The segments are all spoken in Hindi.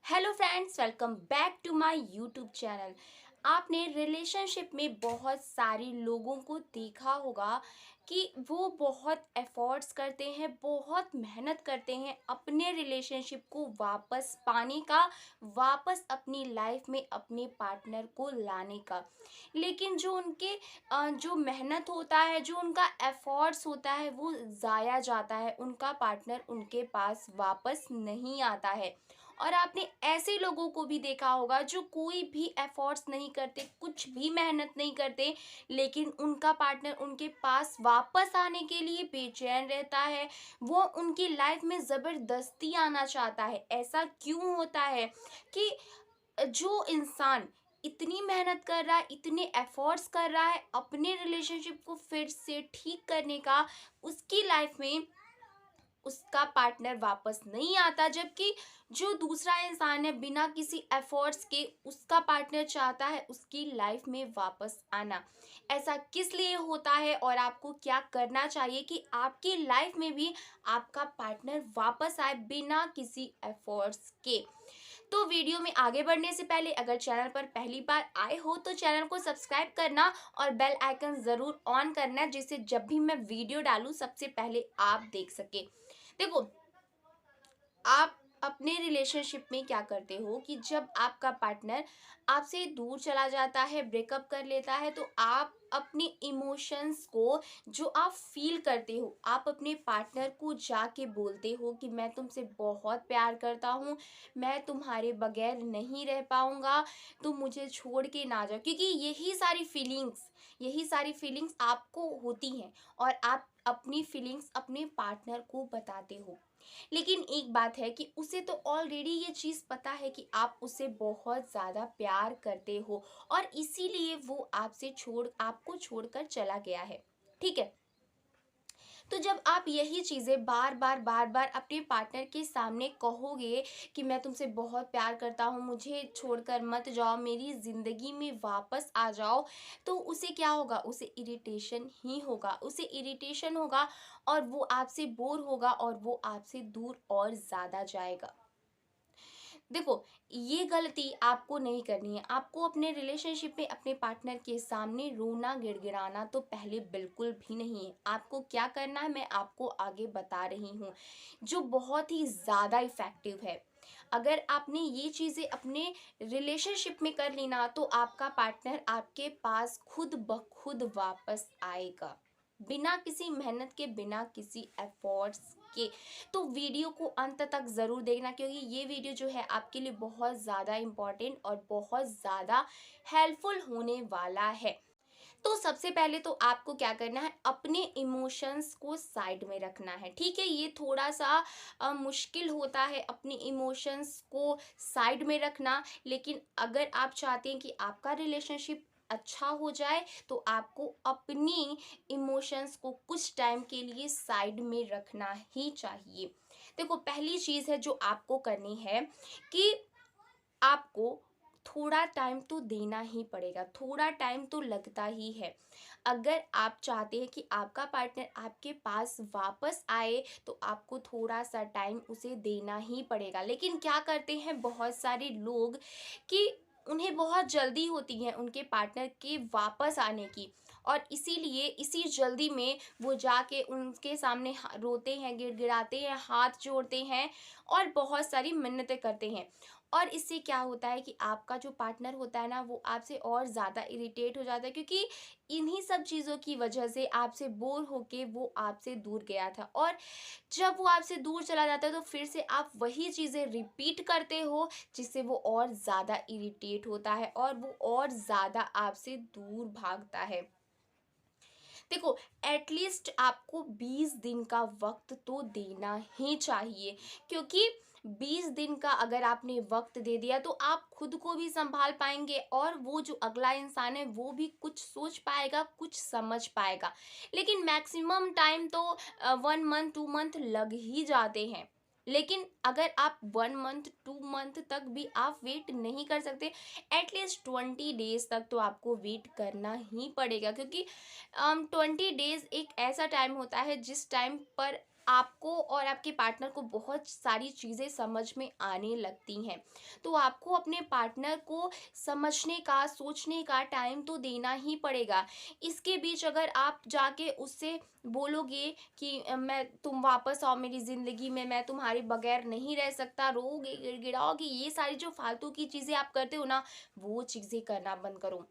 Hello friends, welcome back to my YouTube channel. आपने रिलेशनशिप में बहुत सारे लोगों को देखा होगा कि वो बहुत एफर्ट्स करते हैं, बहुत मेहनत करते हैं अपने रिलेशनशिप को वापस पाने का, वापस अपनी लाइफ में अपने पार्टनर को लाने का। लेकिन जो उनके जो मेहनत होता है, जो उनका एफर्ट्स होता है, वो ज़ाया जाता है। उनका पार्टनर उनके पास वापस नहीं आता है। और आपने ऐसे लोगों को भी देखा होगा जो कोई भी एफर्ट्स नहीं करते, कुछ भी मेहनत नहीं करते, लेकिन उनका पार्टनर उनके पास वापस आने के लिए बेचैन रहता है। वो उनकी लाइफ में ज़बरदस्ती आना चाहता है। ऐसा क्यों होता है कि जो इंसान इतनी मेहनत कर रहा है, इतने एफर्ट्स कर रहा है अपने रिलेशनशिप को फिर से ठीक करने का, उसकी लाइफ में उसका पार्टनर वापस नहीं आता, जबकि जो दूसरा इंसान है बिना किसी एफर्ट्स के उसका पार्टनर चाहता है उसकी लाइफ में वापस आना। ऐसा किस लिए होता है और आपको क्या करना चाहिए कि आपकी लाइफ में भी आपका पार्टनर वापस आए बिना किसी एफर्ट्स के। तो वीडियो में आगे बढ़ने से पहले अगर चैनल पर पहली बार आए हो तो चैनल को सब्सक्राइब करना और बेल आइकन ज़रूर ऑन करना, जिससे जब भी मैं वीडियो डालूं सबसे पहले आप देख सके। देखो, आप अपने रिलेशनशिप में क्या करते हो कि जब आपका पार्टनर आपसे दूर चला जाता है, ब्रेकअप कर लेता है, तो आप अपने इमोशंस को जो आप फील करते हो, आप अपने पार्टनर को जाके बोलते हो कि मैं तुमसे बहुत प्यार करता हूँ, मैं तुम्हारे बगैर नहीं रह पाऊँगा, तुम मुझे छोड़ के ना जाओ। क्योंकि यही सारी फीलिंग्स आपको होती हैं और आप अपनी फीलिंग्स अपने पार्टनर को बताते हो। लेकिन एक बात है कि उसे तो ऑलरेडी ये चीज़ पता है कि आप उसे बहुत ज़्यादा प्यार करते हो और इसीलिए वो आपको छोड़कर चला गया है। ठीक है? तो जब आप यही चीज़ें बार बार अपने पार्टनर के सामने कहोगे कि मैं तुमसे बहुत प्यार करता हूँ, मुझे छोड़कर मत जाओ, मेरी ज़िंदगी में वापस आ जाओ, तो उसे क्या होगा? उसे इरिटेशन होगा और वो आपसे बोर होगा और वो आपसे दूर और ज़्यादा जाएगा। देखो, ये गलती आपको नहीं करनी है। आपको अपने रिलेशनशिप में अपने पार्टनर के सामने रोना गिड़गिड़ाना तो पहले बिल्कुल भी नहीं है। आपको क्या करना है मैं आपको आगे बता रही हूँ, जो बहुत ही ज़्यादा इफ़ेक्टिव है। अगर आपने ये चीज़ें अपने रिलेशनशिप में कर ली ना, तो आपका पार्टनर आपके पास खुद ब खुद वापस आएगा। बिना किसी मेहनत के, बिना किसी एफर्ट्स के। तो वीडियो को अंत तक ज़रूर देखना, क्योंकि ये वीडियो जो है आपके लिए बहुत ज़्यादा इम्पोर्टेंट और बहुत ज़्यादा हेल्पफुल होने वाला है। तो सबसे पहले तो आपको क्या करना है, अपने इमोशंस को साइड में रखना है। ठीक है, ये थोड़ा सा मुश्किल होता है अपनी इमोशंस को साइड में रखना, लेकिन अगर आप चाहते हैं कि आपका रिलेशनशिप अच्छा हो जाए तो आपको अपनी इमोशंस को कुछ टाइम के लिए साइड में रखना ही चाहिए। देखो, पहली चीज़ है जो आपको करनी है कि आपको थोड़ा टाइम तो देना ही पड़ेगा, थोड़ा टाइम तो लगता ही है। अगर आप चाहते हैं कि आपका पार्टनर आपके पास वापस आए, तो आपको थोड़ा-सा टाइम उसे देना ही पड़ेगा। लेकिन क्या करते हैं बहुत सारे लोग कि उन्हें बहुत जल्दी होती है उनके पार्टनर के वापस आने की, और इसीलिए इसी जल्दी में वो जाके उनके सामने रोते हैं, गिड़गिड़ाते हैं, हाथ जोड़ते हैं और बहुत सारी मिन्नतें करते हैं। और इससे क्या होता है कि आपका जो पार्टनर होता है ना, वो आपसे और ज़्यादा इरिटेट हो जाता है, क्योंकि इन्हीं सब चीज़ों की वजह से आपसे बोर होके वो आपसे दूर गया था। और जब वो आपसे दूर चला जाता है तो फिर से आप वही चीज़ें रिपीट करते हो, जिससे वो और ज़्यादा इरिटेट होता है और वो और ज़्यादा आपसे दूर भागता है। देखो, एटलीस्ट आपको 20 दिन का वक्त तो देना ही चाहिए, क्योंकि 20 दिन का अगर आपने वक्त दे दिया तो आप खुद को भी संभाल पाएंगे और वो जो अगला इंसान है वो भी कुछ सोच पाएगा, कुछ समझ पाएगा। लेकिन मैक्सिमम टाइम तो 1 मंथ 2 मंथ लग ही जाते हैं। लेकिन अगर आप 1 मंथ 2 मंथ तक भी आप वेट नहीं कर सकते, एटलीस्ट 20 डेज तक तो आपको वेट करना ही पड़ेगा, क्योंकि 20 डेज एक ऐसा टाइम होता है जिस टाइम पर आपको और आपके पार्टनर को बहुत सारी चीज़ें समझ में आने लगती हैं। तो आपको अपने पार्टनर को समझने का, सोचने का टाइम तो देना ही पड़ेगा। इसके बीच अगर आप जाके उससे बोलोगे कि तुम वापस आओ मेरी ज़िंदगी में, मैं तुम्हारे बगैर नहीं रह सकता, रोओगे, गिड़गिड़ाओगे, ये सारी जो फालतू की चीज़ें आप करते हो ना, वो चीज़ें करना बंद करो।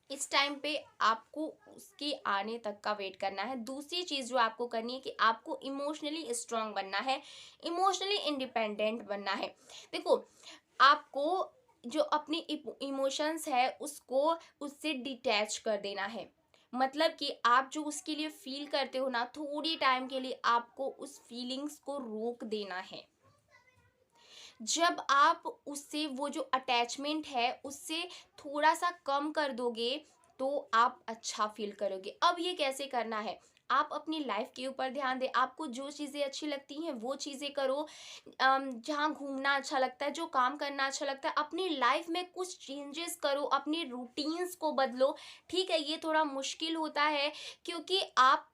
इस टाइम पे आपको उसके आने तक का वेट करना है। दूसरी चीज़ जो आपको करनी है कि आपको इमोशनली स्ट्रांग बनना है, इमोशनली इंडिपेंडेंट बनना है। देखो, आपको जो अपनी इमोशंस है उसको उससे डिटैच कर देना है। मतलब कि आप जो उसके लिए फ़ील करते हो ना, थोड़ी टाइम के लिए आपको उस फीलिंग्स को रोक देना है। जब आप उससे वो जो अटैचमेंट है उससे थोड़ा-सा कम कर दोगे, तो आप अच्छा फ़ील करोगे। अब ये कैसे करना है? आप अपनी लाइफ़ के ऊपर ध्यान दें, आपको जो चीज़ें अच्छी लगती हैं वो चीज़ें करो। जहाँ घूमना अच्छा लगता है, जो काम करना अच्छा लगता है, अपनी लाइफ़ में कुछ चेंजेस करो, अपने रूटीन्स को बदलो। ठीक है, ये थोड़ा मुश्किल होता है क्योंकि आप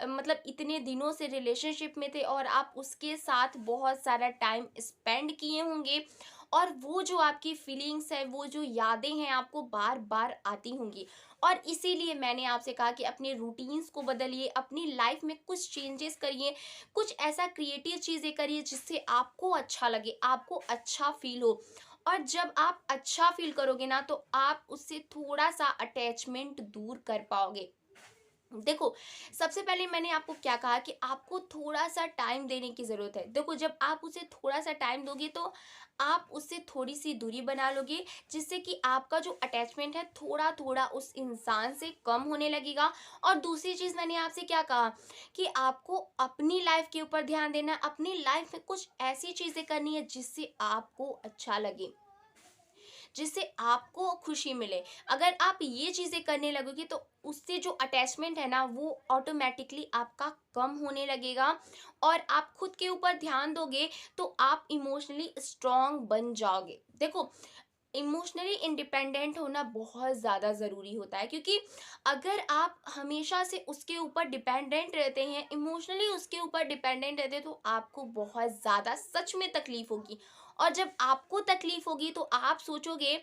मतलब इतने दिनों से रिलेशनशिप में थे और आप उसके साथ बहुत सारा टाइम स्पेंड किए होंगे और वो जो आपकी फीलिंग्स है, वो जो यादें हैं, आपको बार बार आती होंगी। और इसीलिए मैंने आपसे कहा कि अपने रूटीन्स को बदलिए, अपनी लाइफ में कुछ चेंजेस करिए, कुछ ऐसा क्रिएटिव चीज़ें करिए जिससे आपको अच्छा लगे, आपको अच्छा फील हो। और जब आप अच्छा फील करोगे ना, तो आप उससे थोड़ा सा अटैचमेंट दूर कर पाओगे। देखो, सबसे पहले मैंने आपको क्या कहा कि आपको थोड़ा-सा टाइम देने की ज़रूरत है। देखो, जब आप उसे थोड़ा-सा टाइम दोगे तो आप उससे थोड़ी-सी दूरी बना लोगे, जिससे कि आपका जो अटैचमेंट है थोड़ा-थोड़ा उस इंसान से कम होने लगेगा। और दूसरी चीज़ मैंने आपसे क्या कहा कि आपको अपनी लाइफ़ के ऊपर ध्यान देना है, अपनी लाइफ़ में कुछ ऐसी चीज़ें करनी है जिससे आपको अच्छा लगे। जिससे आपको खुशी मिले। अगर आप ये चीज़ें करने लगोगे तो उससे जो अटैचमेंट है ना वो ऑटोमैटिकली आपका कम होने लगेगा और आप खुद के ऊपर ध्यान दोगे तो आप इमोशनली स्ट्रॉन्ग बन जाओगे। देखो, इमोशनली इंडिपेंडेंट होना बहुत ज़्यादा ज़रूरी होता है क्योंकि अगर आप हमेशा से उसके ऊपर डिपेंडेंट रहते हैं, इमोशनली उसके ऊपर डिपेंडेंट रहते हैं, तो आपको बहुत ज़्यादा सच में तकलीफ होगी। और जब आपको तकलीफ होगी तो आप सोचोगे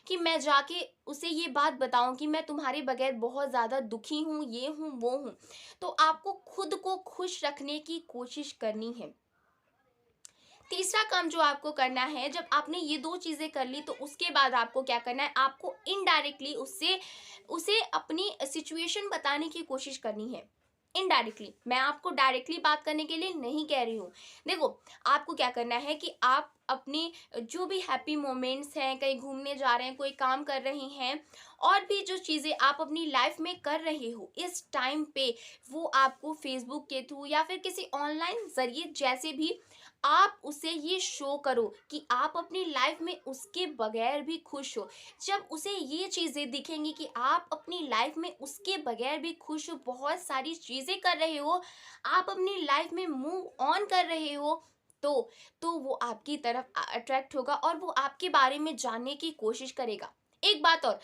कि मैं जाके उसे ये बात बताऊं कि मैं तुम्हारे बगैर बहुत ज़्यादा दुखी हूँ, ये हूँ, वो हूँ। तो आपको खुद को खुश रखने की कोशिश करनी है। तीसरा काम जो आपको करना है, जब आपने ये 2 चीज़ें कर ली तो उसके बाद आपको क्या करना है, आपको इनडायरेक्टली उससे उसे अपनी सिचुएशन बताने की कोशिश करनी है। इनडायरेक्टली, मैं आपको डायरेक्टली बात करने के लिए नहीं कह रही हूँ। देखो, आपको क्या करना है कि आप अपनी जो भी हैप्पी मोमेंट्स हैं, कहीं घूमने जा रहे हैं, कोई काम कर रहे हैं और भी जो चीज़ें आप अपनी लाइफ में कर रहे हो इस टाइम पे, वो आपको फ़ेसबुक के थ्रू या फिर किसी ऑनलाइन ज़रिए जैसे भी आप उसे ये शो करो कि आप अपनी लाइफ में उसके बगैर भी खुश हो। जब उसे ये चीज़ें दिखेंगी कि आप अपनी लाइफ में उसके बगैर भी खुश हो, बहुत सारी चीज़ें कर रहे हो, आप अपनी लाइफ में मूव ऑन कर रहे हो, तो वो आपकी तरफ अट्रैक्ट होगा और वो आपके बारे में जानने की कोशिश करेगा। एक बात और,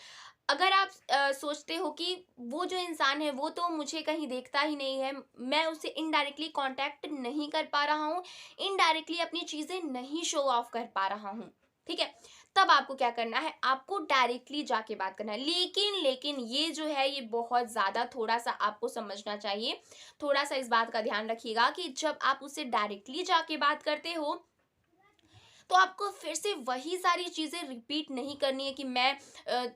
अगर आप सोचते हो कि वो जो इंसान है वो तो मुझे कहीं देखता ही नहीं है, मैं उसे इनडायरेक्टली कांटेक्ट नहीं कर पा रहा हूँ, इनडायरेक्टली अपनी चीज़ें नहीं शो ऑफ कर पा रहा हूँ, ठीक है? तब आपको क्या करना है, आपको डायरेक्टली जाके बात करना है। लेकिन ये जो है ये बहुत ज़्यादा थोड़ा-सा आपको समझना चाहिए, थोड़ा-सा इस बात का ध्यान रखिएगा कि जब आप उससे डायरेक्टली जाके बात करते हो तो आपको फिर से वही सारी चीज़ें रिपीट नहीं करनी है कि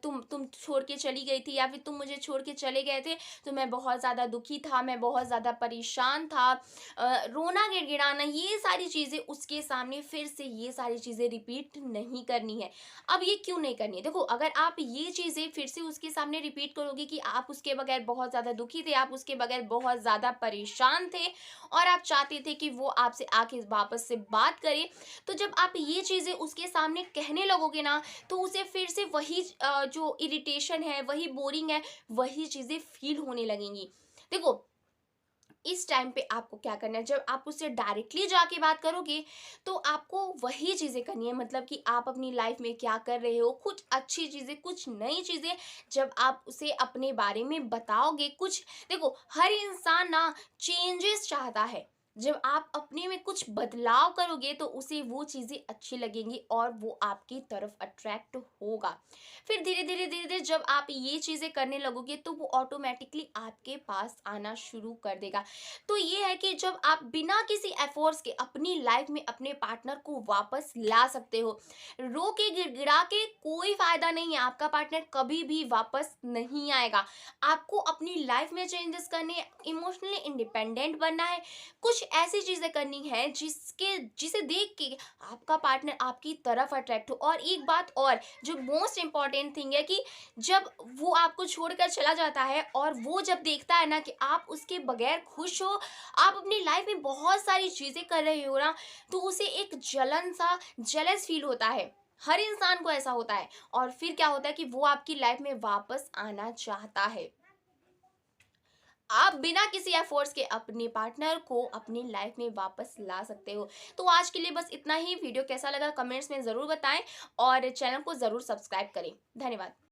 तुम छोड़ के चली गई थी या फिर तुम मुझे छोड़ के चले गए थे, तो मैं बहुत ज़्यादा दुखी था, मैं बहुत ज़्यादा परेशान था। रोना गिड़गिड़ाना ये सारी चीज़ें उसके सामने फिर से ये सारी चीज़ें रिपीट नहीं करनी है। अब ये क्यों नहीं करनी है? देखो, अगर आप ये चीज़ें फिर से उसके सामने रिपीट करोगे कि आप उसके बगैर बहुत ज़्यादा दुखी थे, आप उसके बगैर बहुत ज़्यादा परेशान थे और आप चाहते थे कि वो आपसे आके वापस से बात करे, तो जब आप ये चीज़ें उसके सामने कहने लगोगे ना, तो उसे फिर से वही जो इरिटेशन है, वही बोरिंग है, वही चीज़ें फ़ील होने लगेंगी। देखो, इस टाइम पे आपको क्या करना है, जब आप उससे डायरेक्टली जाके बात करोगे तो आपको वही चीज़ें करनी है, मतलब कि आप अपनी लाइफ में क्या कर रहे हो, कुछ अच्छी चीज़ें, कुछ नई चीज़ें जब आप उसे अपने बारे में बताओगे, कुछ देखो हर इंसान ना चेंजेस चाहता है। जब आप अपने में कुछ बदलाव करोगे तो उसे वो चीज़ें अच्छी लगेंगी और वो आपकी तरफ अट्रैक्ट होगा। फिर धीरे धीरे जब आप ये चीज़ें करने लगोगे तो वो ऑटोमेटिकली आपके पास आना शुरू कर देगा। तो ये है कि जब आप बिना किसी एफर्ट्स के अपनी लाइफ में अपने पार्टनर को वापस ला सकते हो। रो के गिड़गिड़ा के कोई फायदा नहीं है, आपका पार्टनर कभी भी वापस नहीं आएगा। आपको अपनी लाइफ में चेंजेस करने, इमोशनली इंडिपेंडेंट बनना है, कुछ ऐसी चीजें करनी है जिसे देख के आपका पार्टनर आपकी तरफ अट्रैक्ट हो। और एक बात और जो मोस्ट इम्पॉर्टेंट थिंग है कि जब वो आपको छोड़कर चला जाता है और वो जब देखता है ना कि आप उसके बगैर खुश हो, आप अपनी लाइफ में बहुत सारी चीज़ें कर रहे हो ना, तो उसे एक जलन सा जेलस फील होता है। हर इंसान को ऐसा होता है और फिर क्या होता है कि वो आपकी लाइफ में वापस आना चाहता है। आप बिना किसी एफर्ट्स के अपने पार्टनर को अपनी लाइफ में वापस ला सकते हो। तो आज के लिए बस इतना ही। वीडियो कैसा लगा कमेंट्स में ज़रूर बताएं और चैनल को ज़रूर सब्सक्राइब करें। धन्यवाद।